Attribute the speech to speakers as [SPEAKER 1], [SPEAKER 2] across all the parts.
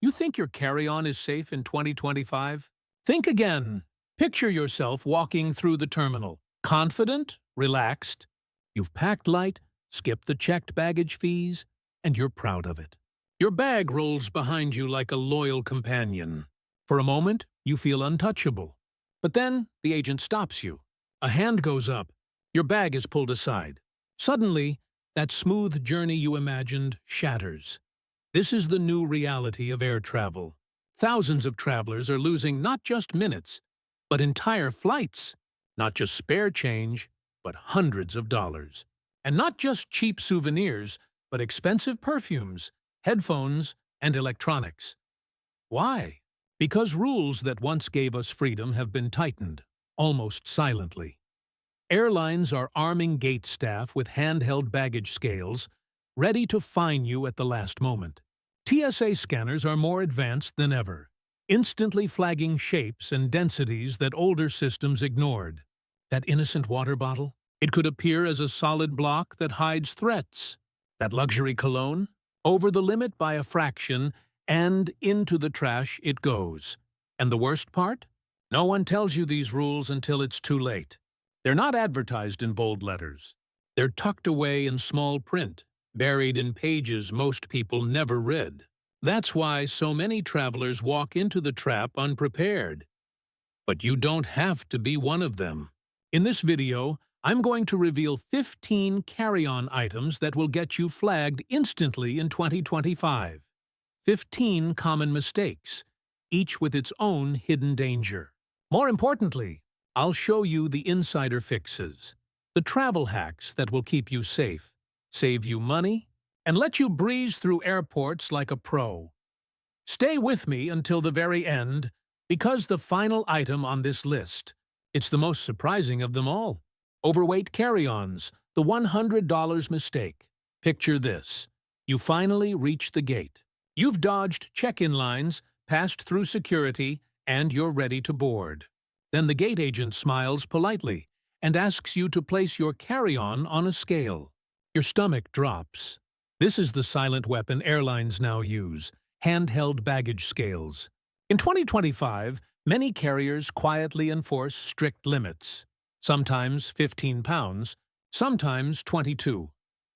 [SPEAKER 1] You think your carry-on is safe in 2025? Think again. Picture yourself walking through the terminal, confident, relaxed. You've packed light, skipped the checked baggage fees, and you're proud of it. Your bag rolls behind you like a loyal companion. For a moment, you feel untouchable. But then, the agent stops you. A hand goes up. Your bag is pulled aside. Suddenly, that smooth journey you imagined shatters. This is the new reality of air travel. Thousands of travelers are losing not just minutes, but entire flights. Not just spare change, but hundreds of dollars. And not just cheap souvenirs, but expensive perfumes, headphones, and electronics. Why? Because rules that once gave us freedom have been tightened, almost silently. Airlines are arming gate staff with handheld baggage scales, ready to fine you at the last moment. TSA scanners are more advanced than ever, instantly flagging shapes and densities that older systems ignored. That innocent water bottle? It could appear as a solid block that hides threats. That luxury cologne? Over the limit by a fraction, and into the trash it goes. And the worst part? No one tells you these rules until it's too late. They're not advertised in bold letters. They're tucked away in small print, buried in pages most people never read. That's why so many travelers walk into the trap unprepared. But you don't have to be one of them. In this video, I'm going to reveal 15 carry-on items that will get you flagged instantly in 2025. 15 common mistakes, each with its own hidden danger. More importantly, I'll show you the insider fixes, the travel hacks that will keep you safe, save you money, and let you breeze through airports like a pro. Stay with me until the very end, because the final item on this list, it's the most surprising of them all. Overweight carry-ons, the $100 mistake. Picture this. You finally reach the gate. You've dodged check-in lines, passed through security, and you're ready to board. Then the gate agent smiles politely and asks you to place your carry-on on a scale. Your stomach drops. This is the silent weapon airlines now use, handheld baggage scales. In 2025, many carriers quietly enforce strict limits. Sometimes 15 pounds, sometimes 22.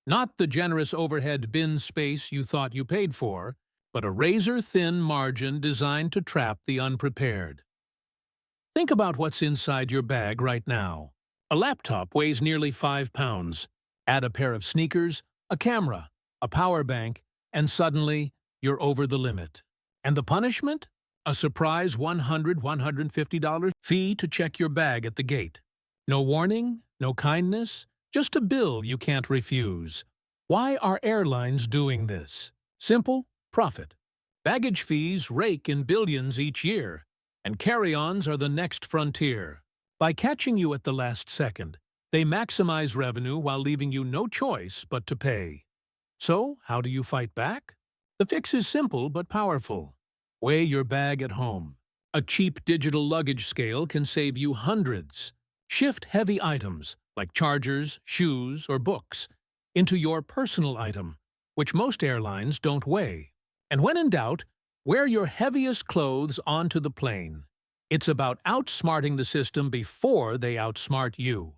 [SPEAKER 1] Not the generous overhead bin space you thought you paid for, but a razor-thin margin designed to trap the unprepared. Think about what's inside your bag right now. A laptop weighs nearly 5 pounds. Add a pair of sneakers, a camera, a power bank, and suddenly you're over the limit. And the punishment? A surprise $150 fee to check your bag at the gate. No warning, no kindness, just a bill you can't refuse. Why are airlines doing this? Simple: profit. Baggage fees rake in billions each year, and carry-ons are the next frontier. By catching you at the last second, they maximize revenue while leaving you no choice but to pay. So, how do you fight back? The fix is simple but powerful. Weigh your bag at home. A cheap digital luggage scale can save you hundreds. Shift heavy items, like chargers, shoes, or books, into your personal item, which most airlines don't weigh. And when in doubt, wear your heaviest clothes onto the plane. It's about outsmarting the system before they outsmart you.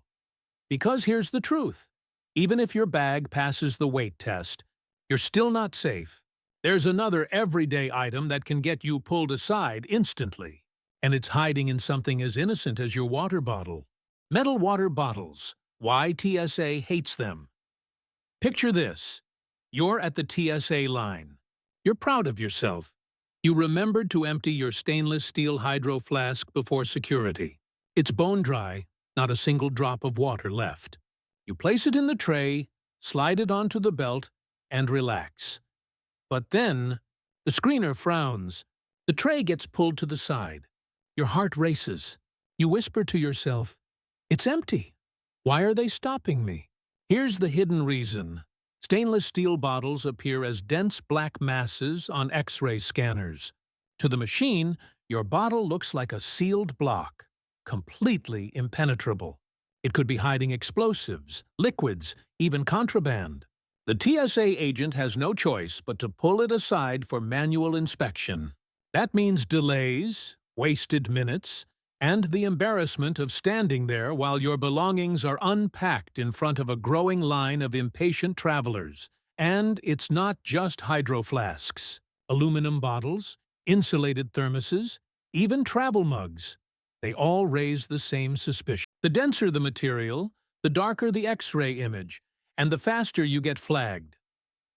[SPEAKER 1] Because here's the truth. Even if your bag passes the weight test, you're still not safe. There's another everyday item that can get you pulled aside instantly. And it's hiding in something as innocent as your water bottle. Metal water bottles. Why TSA hates them. Picture this. You're at the TSA line. You're proud of yourself. You remembered to empty your stainless steel hydro flask before security. It's bone dry, not a single drop of water left. You place it in the tray, slide it onto the belt, and relax. But then, the screener frowns. The tray gets pulled to the side. Your heart races. You whisper to yourself, "It's empty. Why are they stopping me?" Here's the hidden reason. Stainless steel bottles appear as dense black masses on X-ray scanners. To the machine, your bottle looks like a sealed block, completely impenetrable. It could be hiding explosives, liquids, even contraband. The TSA agent has no choice but to pull it aside for manual inspection. That means delays, wasted minutes, and the embarrassment of standing there while your belongings are unpacked in front of a growing line of impatient travelers. And it's not just hydro flasks, aluminum bottles, insulated thermoses, even travel mugs. They all raise the same suspicion. The denser the material, the darker the X-ray image, and the faster you get flagged.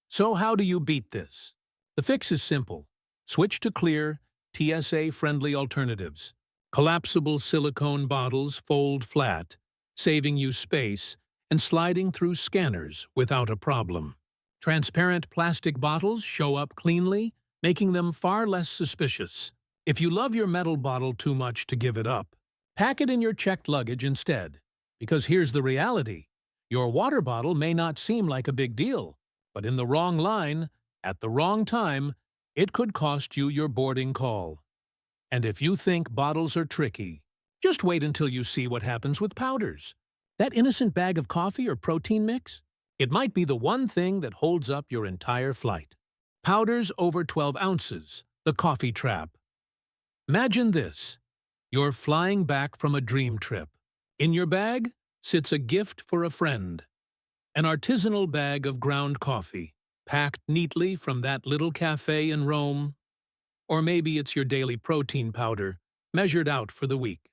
[SPEAKER 1] So how do you beat this? The fix is simple. Switch to clear, TSA-friendly alternatives. Collapsible silicone bottles fold flat, saving you space and sliding through scanners without a problem. Transparent plastic bottles show up cleanly, making them far less suspicious. If you love your metal bottle too much to give it up, pack it in your checked luggage instead. Because here's the reality. Your water bottle may not seem like a big deal, but in the wrong line, at the wrong time, it could cost you your boarding call. And if you think bottles are tricky, just wait until you see what happens with powders. That innocent bag of coffee or protein mix? It might be the one thing that holds up your entire flight. Powders over 12 ounces, the coffee trap. Imagine this. You're flying back from a dream trip. In your bag sits a gift for a friend. An artisanal bag of ground coffee, packed neatly from that little cafe in Rome. Or maybe it's your daily protein powder, measured out for the week.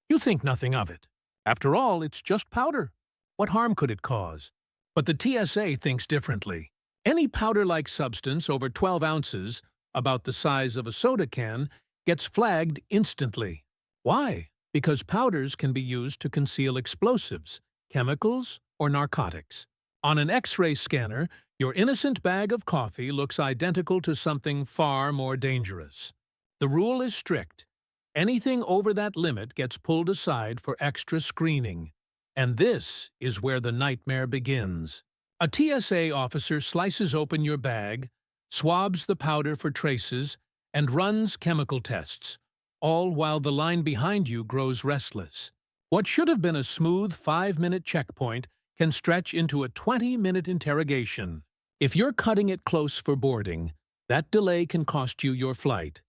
[SPEAKER 1] You think nothing of it. After all, it's just powder. What harm could it cause? But the TSA thinks differently. Any powder-like substance over 12 ounces, about the size of a soda can, gets flagged instantly. Why? Because powders can be used to conceal explosives, chemicals, or narcotics. On an X-ray scanner, your innocent bag of coffee looks identical to something far more dangerous. The rule is strict. Anything over that limit gets pulled aside for extra screening. And this is where the nightmare begins. A TSA officer slices open your bag, swabs the powder for traces, and runs chemical tests, all while the line behind you grows restless. What should have been a smooth 5-minute checkpoint can stretch into a 20-minute interrogation. If you're cutting it close for boarding, that delay can cost you your flight.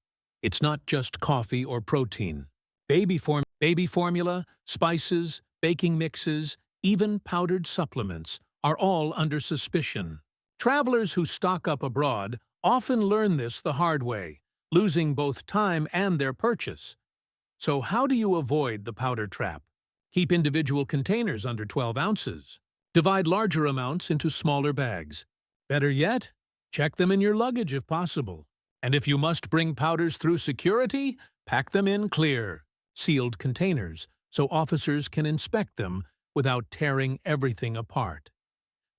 [SPEAKER 1] It's not just coffee or protein. Baby formula, spices, baking mixes, even powdered supplements are all under suspicion. Travelers who stock up abroad often learn this the hard way, losing both time and their purchase. So how do you avoid the powder trap? Keep individual containers under 12 ounces. Divide larger amounts into smaller bags. Better yet, check them in your luggage if possible. And if you must bring powders through security, pack them in clear, sealed containers so officers can inspect them without tearing everything apart.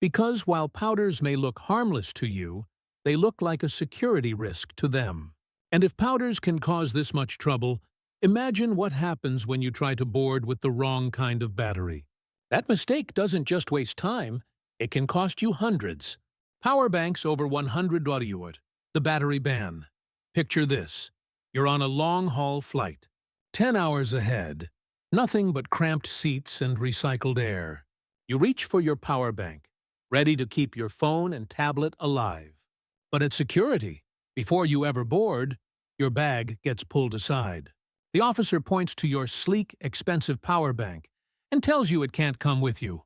[SPEAKER 1] Because while powders may look harmless to you, they look like a security risk to them. And if powders can cause this much trouble, imagine what happens when you try to board with the wrong kind of battery. That mistake doesn't just waste time, it can cost you hundreds. Power banks over 100 watt. The battery ban. Picture this. You're on a long-haul flight. 10 hours ahead. Nothing but cramped seats and recycled air. You reach for your power bank, ready to keep your phone and tablet alive. But at security, before you ever board, your bag gets pulled aside. The officer points to your sleek, expensive power bank and tells you it can't come with you.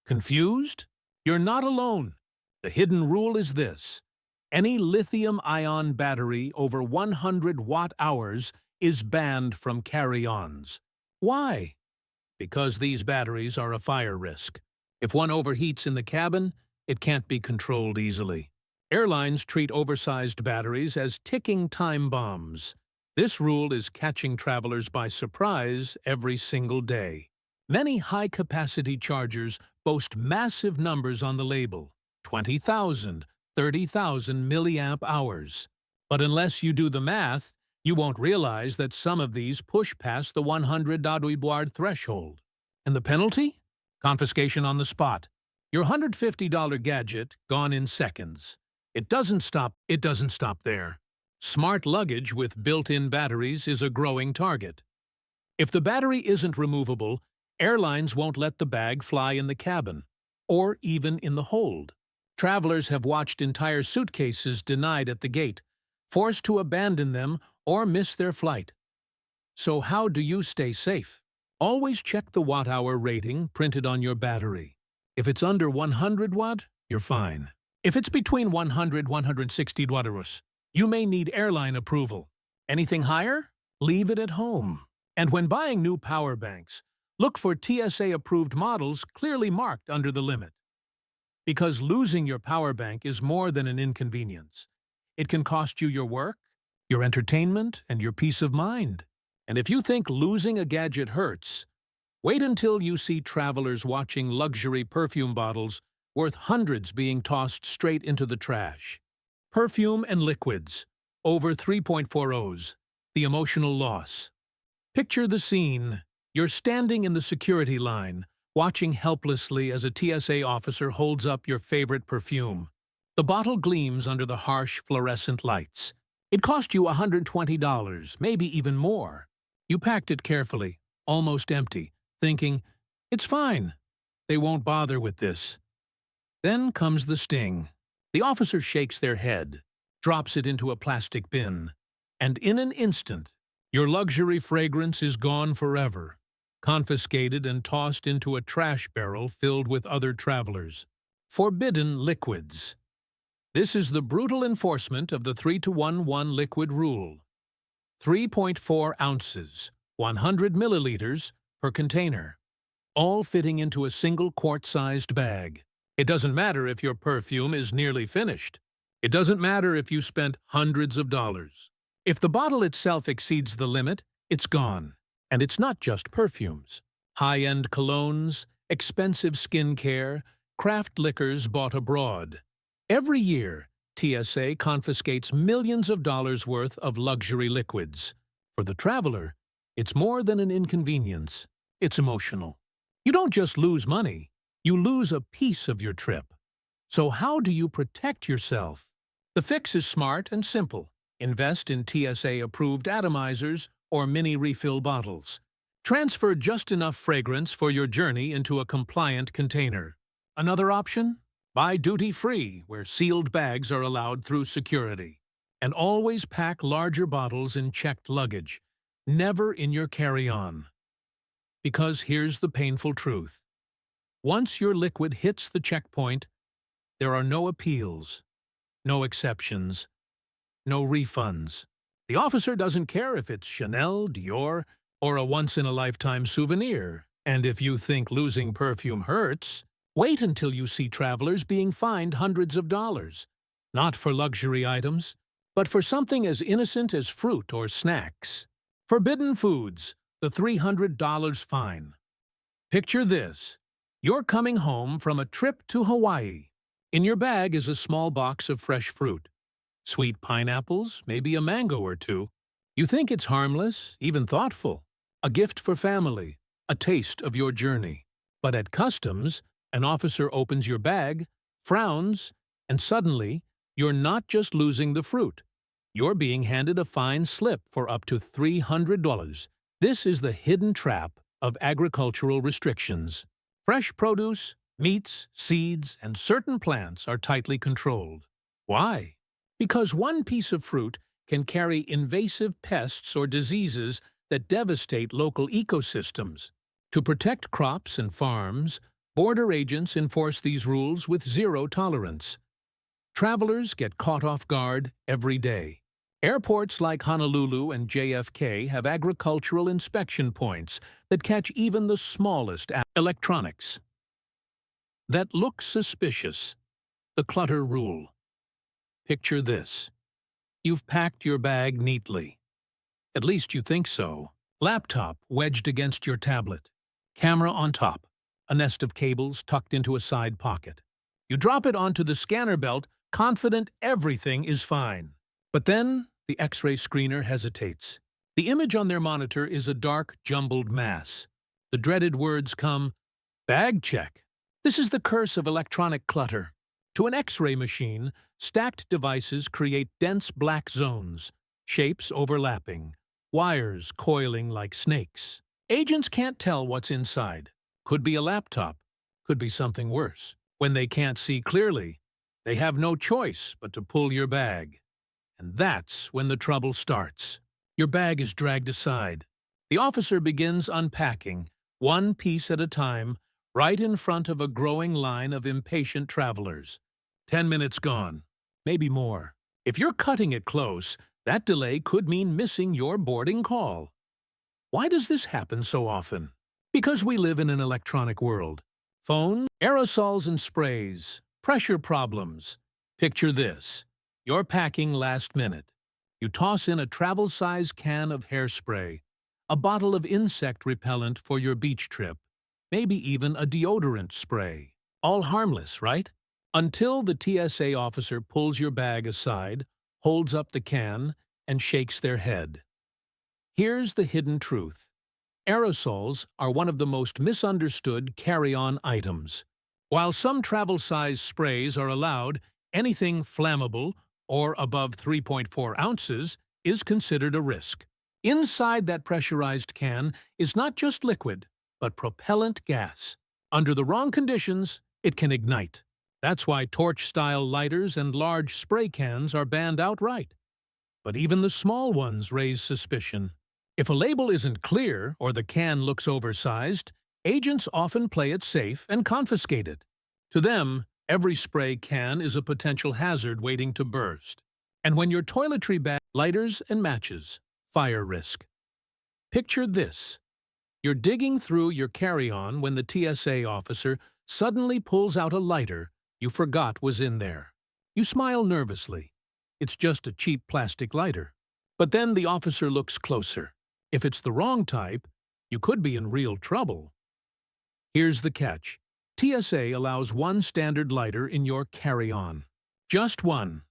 [SPEAKER 1] Confused? You're not alone. The hidden rule is this. Any lithium-ion battery over 100 watt-hours is banned from carry-ons. Why? Because these batteries are a fire risk. If one overheats in the cabin, it can't be controlled easily. Airlines treat oversized batteries as ticking time bombs. This rule is catching travelers by surprise every single day. Many high-capacity chargers boast massive numbers on the label, 20,000, 30,000 milliamp hours. But unless you do the math, you won't realize that some of these push past the 100 watt threshold. And the penalty? Confiscation on the spot. Your $150 gadget gone in seconds. It doesn't stop there. Smart luggage with built-in batteries is a growing target. If the battery isn't removable, airlines won't let the bag fly in the cabin, or even in the hold. Travelers have watched entire suitcases denied at the gate, forced to abandon them or miss their flight. So how do you stay safe? Always check the watt-hour rating printed on your battery. If it's under 100 watt, you're fine. If it's between 100 and 160 watt, you may need airline approval. Anything higher? Leave it at home. And when buying new power banks, look for TSA-approved models clearly marked under the limit. Because losing your power bank is more than an inconvenience. It can cost you your work, your entertainment, and your peace of mind. And if you think losing a gadget hurts, wait until you see travelers watching luxury perfume bottles worth hundreds being tossed straight into the trash. Perfume and liquids, over 3.40s, the emotional loss. Picture the scene. You're standing in the security line, watching helplessly as a TSA officer holds up your favorite perfume. The bottle gleams under the harsh fluorescent lights. It cost you $120, maybe even more. You packed it carefully, almost empty, thinking, it's fine. They won't bother with this. Then comes the sting. The officer shakes their head, drops it into a plastic bin, and in an instant, your luxury fragrance is gone forever, confiscated and tossed into a trash barrel filled with other travelers. Forbidden liquids. This is the brutal enforcement of the 3-to-1-1 liquid rule. 3.4 ounces, 100 milliliters per container, all fitting into a single quart-sized bag. It doesn't matter if your perfume is nearly finished. It doesn't matter if you spent hundreds of dollars. If the bottle itself exceeds the limit, it's gone. And it's not just perfumes. High-end colognes, expensive skincare, craft liquors bought abroad. Every year, TSA confiscates millions of dollars worth of luxury liquids. For the traveler, it's more than an inconvenience. It's emotional. You don't just lose money, you lose a piece of your trip. So how do you protect yourself? The fix is smart and simple. Invest in TSA-approved atomizers or mini refill bottles. Transfer just enough fragrance for your journey into a compliant container. Another option? Buy duty-free, where sealed bags are allowed through security. And always pack larger bottles in checked luggage, never in your carry-on. Because here's the painful truth. Once your liquid hits the checkpoint, there are no appeals, no exceptions, no refunds. The officer doesn't care if it's Chanel, Dior, or a once-in-a-lifetime souvenir. And if you think losing perfume hurts, wait until you see travelers being fined hundreds of dollars. Not for luxury items, but for something as innocent as fruit or snacks. Forbidden foods, the $300 fine. Picture this. You're coming home from a trip to Hawaii. In your bag is a small box of fresh fruit. Sweet pineapples, maybe a mango or two. You think it's harmless, even thoughtful. A gift for family, a taste of your journey. But at customs, an officer opens your bag, frowns, and suddenly, you're not just losing the fruit. You're being handed a fine slip for up to $300. This is the hidden trap of agricultural restrictions. Fresh produce, meats, seeds, and certain plants are tightly controlled. Why? Because one piece of fruit can carry invasive pests or diseases that devastate local ecosystems. To protect crops and farms, border agents enforce these rules with zero tolerance. Travelers get caught off guard every day. Airports like Honolulu and JFK have agricultural inspection points that catch even the smallest electronics that look suspicious. The clutter rule. Picture this. You've packed your bag neatly. At least you think so. Laptop wedged against your tablet. Camera on top. A nest of cables tucked into a side pocket. You drop it onto the scanner belt, confident everything is fine. But then, the X-ray screener hesitates. The image on their monitor is a dark, jumbled mass. The dreaded words come, "Bag check." This is the curse of electronic clutter. To an X-ray machine, stacked devices create dense black zones, shapes overlapping, wires coiling like snakes. Agents can't tell what's inside. Could be a laptop, could be something worse. When they can't see clearly, They have no choice but to pull your bag. And that's when the trouble starts. Your bag is dragged aside. The officer begins unpacking, one piece at a time, right in front of a growing line of impatient travelers. 10 minutes gone, maybe more. If you're cutting it close, that delay could mean missing your boarding call. Why does this happen so often? Because we live in an electronic world. Phones, aerosols and sprays, pressure problems. Picture this. You're packing last minute. You toss in a travel-size can of hairspray, a bottle of insect repellent for your beach trip, maybe even a deodorant spray. All harmless, right? Until the TSA officer pulls your bag aside, holds up the can, and shakes their head. Here's the hidden truth. Aerosols are one of the most misunderstood carry-on items. While some travel-size sprays are allowed, anything flammable or above 3.4 ounces is considered a risk. Inside that pressurized can is not just liquid, but propellant gas. Under the wrong conditions, it can ignite. That's why torch-style lighters and large spray cans are banned outright. But even the small ones raise suspicion. If a label isn't clear or the can looks oversized, agents often play it safe and confiscate it. To them, every spray can is a potential hazard waiting to burst. And when your toiletry bag, lighters and matches, fire risk. Picture this. You're digging through your carry-on when the TSA officer suddenly pulls out a lighter you forgot was in there. You smile nervously. It's just a cheap plastic lighter. But then the officer looks closer. If it's the wrong type, you could be in real trouble. Here's the catch. TSA allows one standard lighter in your carry-on. Just one.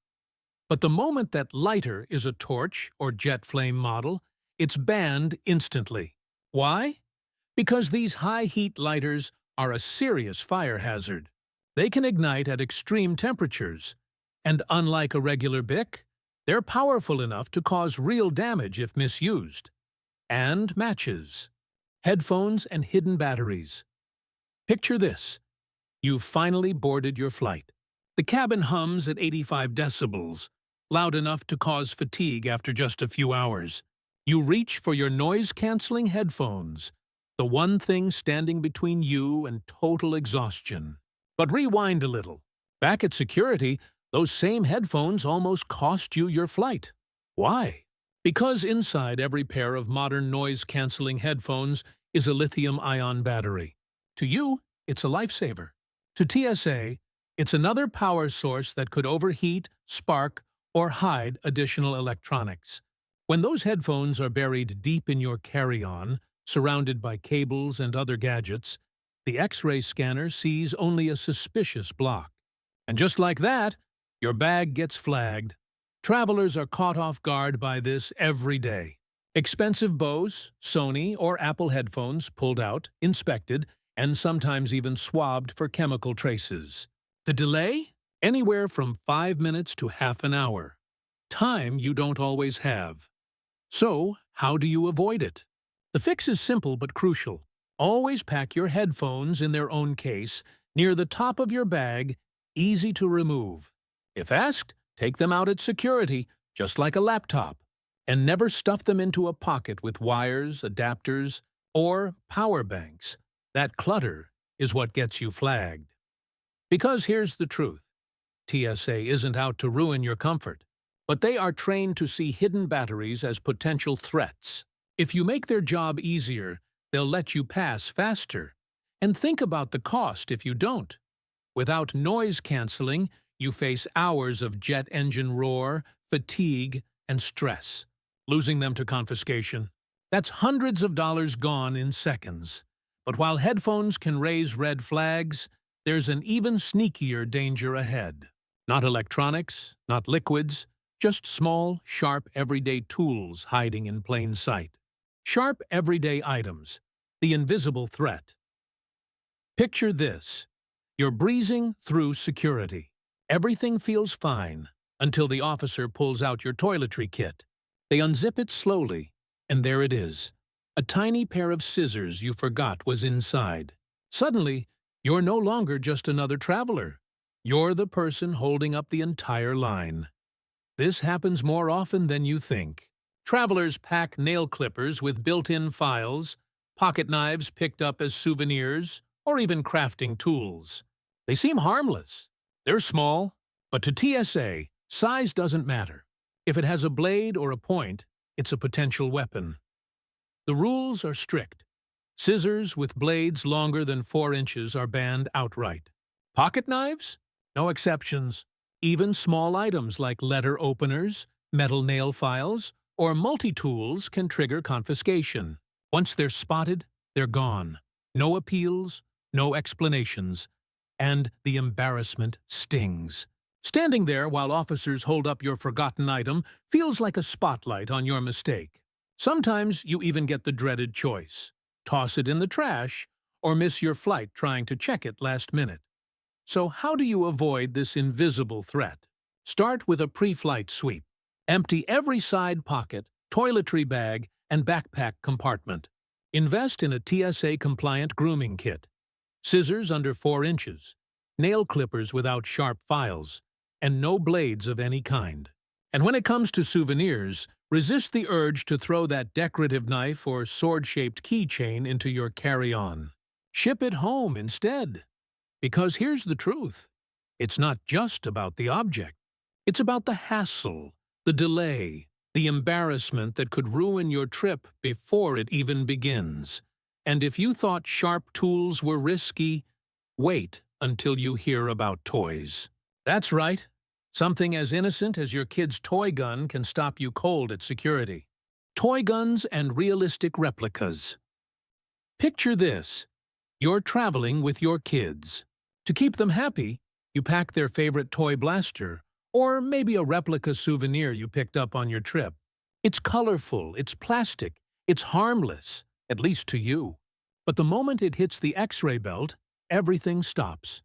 [SPEAKER 1] But the moment that lighter is a torch or jet flame model, it's banned instantly. Why? Because these high-heat lighters are a serious fire hazard. They can ignite at extreme temperatures. And unlike a regular Bic, they're powerful enough to cause real damage if misused. And matches, headphones, and hidden batteries. Picture this. You've finally boarded your flight. The cabin hums at 85 decibels, loud enough to cause fatigue after just a few hours. You reach for your noise-canceling headphones, the one thing standing between you and total exhaustion. But rewind a little. Back at security, those same headphones almost cost you your flight. Why? Because inside every pair of modern noise-canceling headphones is a lithium-ion battery. To you, it's a lifesaver. To TSA, it's another power source that could overheat, spark, or hide additional electronics. When those headphones are buried deep in your carry-on, surrounded by cables and other gadgets, the X-ray scanner sees only a suspicious block. And just like that, your bag gets flagged. Travelers are caught off guard by this every day. Expensive Bose, Sony, or Apple headphones pulled out, inspected, and sometimes even swabbed for chemical traces. The delay? Anywhere from 5 minutes to half an hour. Time you don't always have. So, how do you avoid it? The fix is simple but crucial. Always pack your headphones in their own case, near the top of your bag, easy to remove. If asked, take them out at security, just like a laptop. And never stuff them into a pocket with wires, adapters, or power banks. That clutter is what gets you flagged. Because here's the truth. TSA isn't out to ruin your comfort, but they are trained to see hidden batteries as potential threats. If you make their job easier, they'll let you pass faster. And think about the cost if you don't. Without noise canceling, you face hours of jet engine roar, fatigue, and stress. Losing them to confiscation. That's hundreds of dollars gone in seconds. But while headphones can raise red flags, there's an even sneakier danger ahead. Not electronics, not liquids, just small, sharp, everyday tools hiding in plain sight. Sharp, everyday items. The invisible threat. Picture this. You're breezing through security. Everything feels fine until the officer pulls out your toiletry kit. They unzip it slowly, and there it is. A tiny pair of scissors you forgot was inside. Suddenly, you're no longer just another traveler. You're the person holding up the entire line. This happens more often than you think. Travelers pack nail clippers with built-in files, pocket knives picked up as souvenirs, or even crafting tools. They seem harmless. They're small, but to TSA, size doesn't matter. If it has a blade or a point, it's a potential weapon. The rules are strict. Scissors with blades longer than 4 inches are banned outright. Pocket knives? No exceptions. Even small items like letter openers, metal nail files, or multi-tools can trigger confiscation. Once they're spotted, they're gone. No appeals, no explanations, and the embarrassment stings. Standing there while officers hold up your forgotten item feels like a spotlight on your mistake. Sometimes you even get the dreaded choice: toss it in the trash or miss your flight trying to check it last minute. So how do you avoid this invisible threat? Start with a pre-flight sweep. Empty every side pocket, toiletry bag, and backpack compartment. Invest in a TSA-compliant grooming kit. Scissors under 4 inches, nail clippers without sharp files, and no blades of any kind. And when it comes to souvenirs, resist the urge to throw that decorative knife or sword-shaped keychain into your carry-on. Ship it home instead. Because here's the truth. It's not just about the object. It's about the hassle, the delay, the embarrassment that could ruin your trip before it even begins. And if you thought sharp tools were risky, wait until you hear about toys. That's right. Something as innocent as your kid's toy gun can stop you cold at security. Toy guns and realistic replicas. Picture this. You're traveling with your kids. To keep them happy, you pack their favorite toy blaster, or maybe a replica souvenir you picked up on your trip. It's colorful, it's plastic, it's harmless, at least to you. But the moment it hits the X-ray belt, everything stops.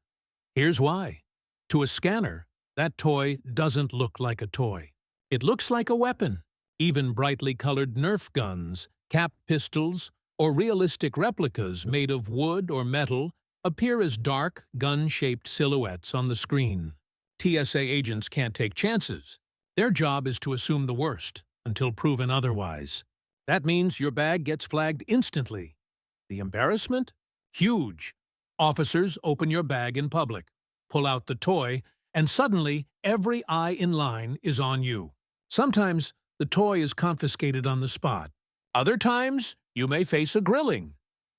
[SPEAKER 1] Here's why. To a scanner, that toy doesn't look like a toy. It looks like a weapon. Even brightly colored Nerf guns, cap pistols, or realistic replicas made of wood or metal appear as dark, gun-shaped silhouettes on the screen. TSA agents can't take chances. Their job is to assume the worst, until proven otherwise. That means your bag gets flagged instantly. The embarrassment? Huge. Officers open your bag in public, pull out the toy, and suddenly every eye in line is on you. Sometimes the toy is confiscated on the spot. Other times, you may face a grilling.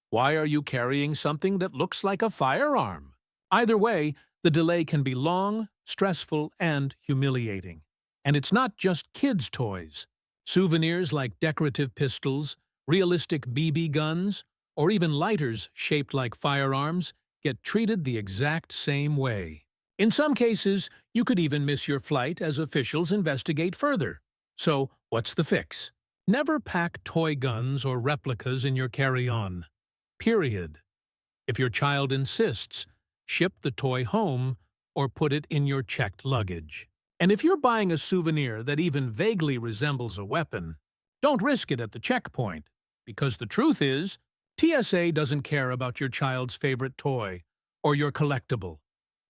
[SPEAKER 1] Why are you carrying something that looks like a firearm? Either way, the delay can be long, stressful, and humiliating. And it's not just kids' toys. Souvenirs like decorative pistols, realistic BB guns, or even lighters shaped like firearms get treated the exact same way. In some cases, you could even miss your flight as officials investigate further. So, what's the fix? Never pack toy guns or replicas in your carry-on. Period. If your child insists, ship the toy home or put it in your checked luggage. And if you're buying a souvenir that even vaguely resembles a weapon, don't risk it at the checkpoint, because the truth is, TSA doesn't care about your child's favorite toy or your collectible.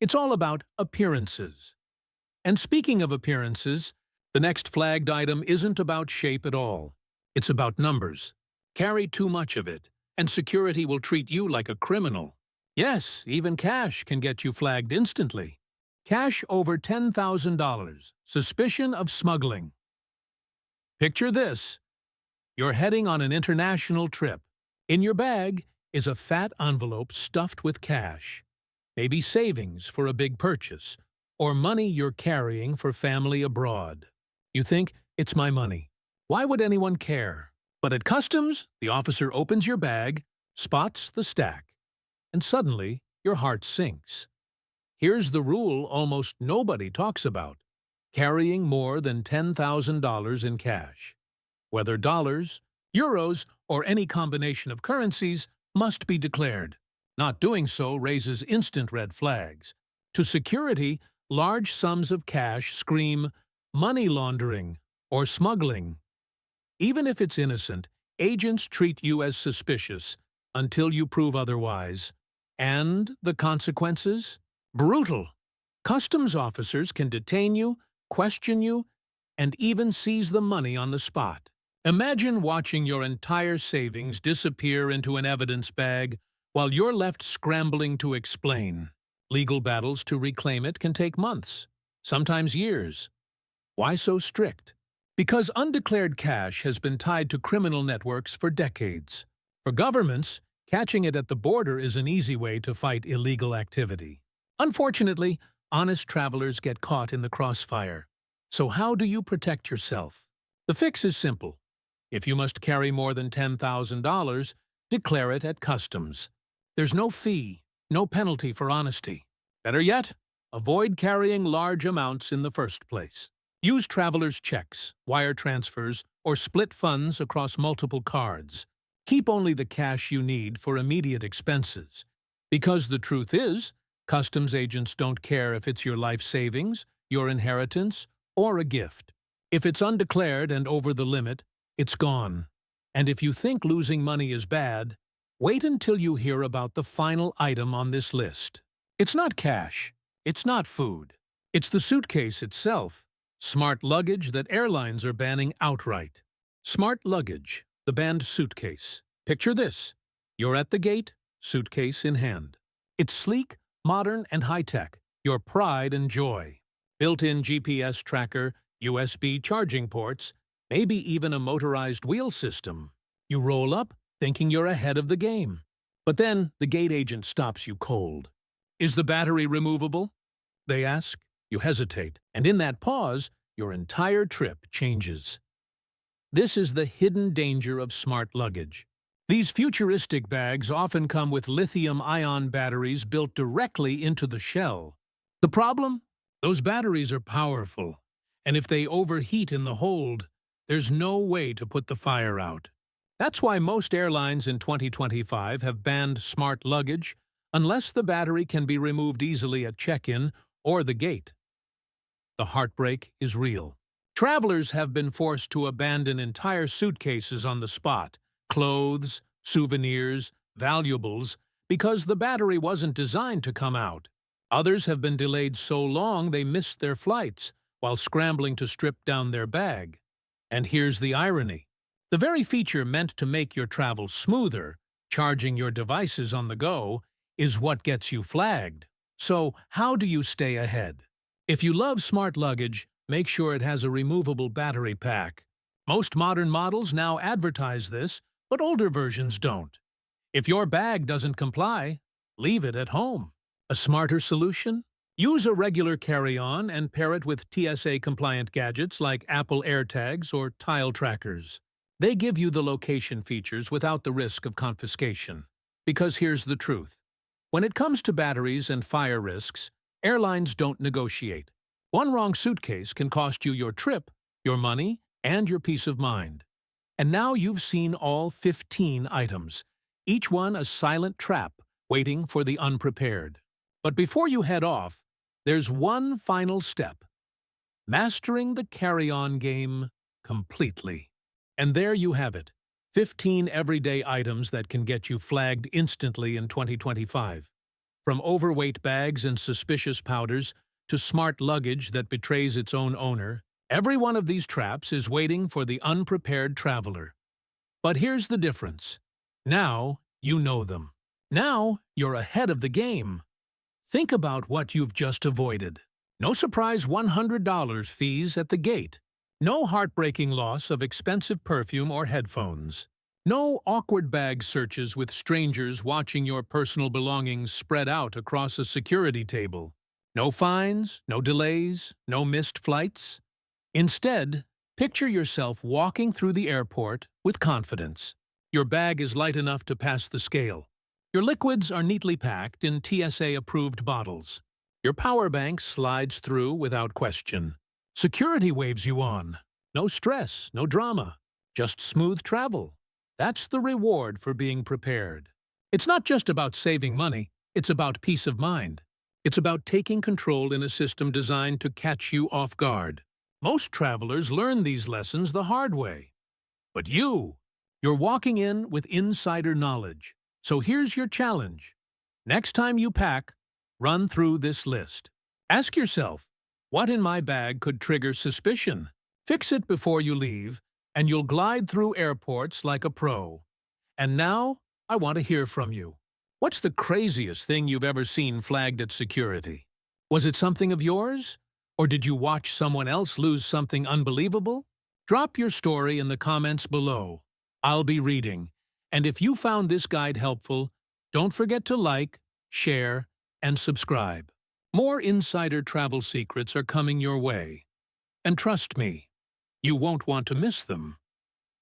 [SPEAKER 1] It's all about appearances. And speaking of appearances, the next flagged item isn't about shape at all. It's about numbers. Carry too much of it, and security will treat you like a criminal. Yes, even cash can get you flagged instantly. Cash over $10,000, suspicion of smuggling. Picture this. You're heading on an international trip. In your bag is a fat envelope stuffed with cash. Maybe savings for a big purchase, or money you're carrying for family abroad. You think, it's my money. Why would anyone care? But at customs, the officer opens your bag, spots the stack, and suddenly your heart sinks. Here's the rule almost nobody talks about: carrying more than $10,000 in cash. Whether dollars, euros, or any combination of currencies must be declared. Not doing so raises instant red flags. To security, large sums of cash scream money laundering or smuggling. Even if it's innocent, agents treat you as suspicious until you prove otherwise. And the consequences? Brutal. Customs officers can detain you, question you, and even seize the money on the spot. Imagine watching your entire savings disappear into an evidence bag while you're left scrambling to explain. Legal battles to reclaim it can take months, sometimes years. Why so strict? Because undeclared cash has been tied to criminal networks for decades. For governments, catching it at the border is an easy way to fight illegal activity. Unfortunately, honest travelers get caught in the crossfire. So how do you protect yourself? The fix is simple. If you must carry more than $10,000, declare it at customs. There's no fee, no penalty for honesty. Better yet, avoid carrying large amounts in the first place. Use traveler's checks, wire transfers, or split funds across multiple cards. Keep only the cash you need for immediate expenses. Because the truth is, customs agents don't care if it's your life savings, your inheritance, or a gift. If it's undeclared and over the limit, it's gone. And if you think losing money is bad, wait until you hear about the final item on this list. It's not cash. It's not food. It's the suitcase itself. Smart luggage that airlines are banning outright. Smart luggage, the banned suitcase. Picture this. You're at the gate, suitcase in hand. It's sleek, modern, and high-tech. Your pride and joy. Built-in GPS tracker, USB charging ports, maybe even a motorized wheel system. You roll up, thinking you're ahead of the game. But then the gate agent stops you cold. Is the battery removable? They ask. You hesitate, and in that pause, your entire trip changes. This is the hidden danger of smart luggage. These futuristic bags often come with lithium-ion batteries built directly into the shell. The problem? Those batteries are powerful, and if they overheat in the hold, there's no way to put the fire out. That's why most airlines in 2025 have banned smart luggage unless the battery can be removed easily at check-in or the gate. The heartbreak is real. Travelers have been forced to abandon entire suitcases on the spot, clothes, souvenirs, valuables, because the battery wasn't designed to come out. Others have been delayed so long they missed their flights while scrambling to strip down their bag. And here's the irony. The very feature meant to make your travel smoother, charging your devices on the go, is what gets you flagged. So, how do you stay ahead? If you love smart luggage, make sure it has a removable battery pack. Most modern models now advertise this, but older versions don't. If your bag doesn't comply, leave it at home. A smarter solution? Use a regular carry-on and pair it with TSA-compliant gadgets like Apple AirTags or Tile trackers. They give you the location features without the risk of confiscation. Because here's the truth. When it comes to batteries and fire risks, airlines don't negotiate. One wrong suitcase can cost you your trip, your money, and your peace of mind. And now you've seen all 15 items, each one a silent trap waiting for the unprepared. But before you head off, there's one final step. Mastering the carry-on game completely. And there you have it. 15 everyday items that can get you flagged instantly in 2025. From overweight bags and suspicious powders to smart luggage that betrays its own owner, every one of these traps is waiting for the unprepared traveler. But here's the difference. Now you know them. Now you're ahead of the game. Think about what you've just avoided. No surprise $100 fees at the gate. No heartbreaking loss of expensive perfume or headphones. No awkward bag searches with strangers watching your personal belongings spread out across a security table. No fines, no delays, no missed flights. Instead, picture yourself walking through the airport with confidence. Your bag is light enough to pass the scale. Your liquids are neatly packed in TSA-approved bottles. Your power bank slides through without question. Security waves you on. No stress, no drama, just smooth travel. That's the reward for being prepared. It's not just about saving money, it's about peace of mind. It's about taking control in a system designed to catch you off guard. Most travelers learn these lessons the hard way. But you're walking in with insider knowledge. So here's your challenge. Next time you pack, run through this list. Ask yourself, what in my bag could trigger suspicion? Fix it before you leave, and you'll glide through airports like a pro. And now, I want to hear from you. What's the craziest thing you've ever seen flagged at security? Was it something of yours? Or did you watch someone else lose something unbelievable? Drop your story in the comments below. I'll be reading. And if you found this guide helpful, don't forget to like, share, and subscribe. More insider travel secrets are coming your way. And trust me, you won't want to miss them.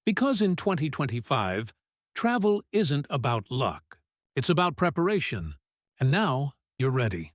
[SPEAKER 1] Because in 2025, travel isn't about luck. It's about preparation. And now, you're ready.